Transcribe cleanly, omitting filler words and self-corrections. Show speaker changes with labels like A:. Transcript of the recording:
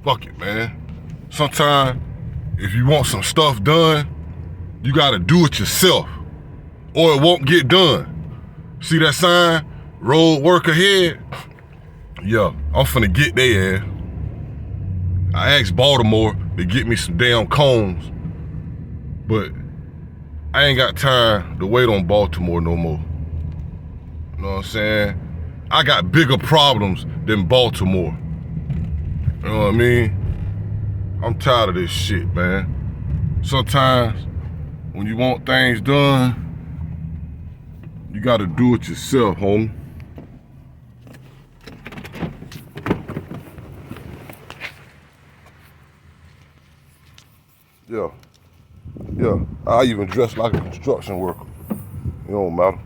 A: Fuck it, man. Sometimes, if you want some stuff done, you gotta do it yourself, or it won't get done. See that sign? Road work ahead? Yeah, I'm finna get their ass. I asked Baltimore to get me some damn cones, but I ain't got time to wait on Baltimore no more. You know what I'm saying? I got bigger problems than Baltimore. You know what I mean? I'm tired of this shit, man. Sometimes, when you want things done, you gotta do it yourself, homie. Yeah. I even dress like a construction worker. It don't matter.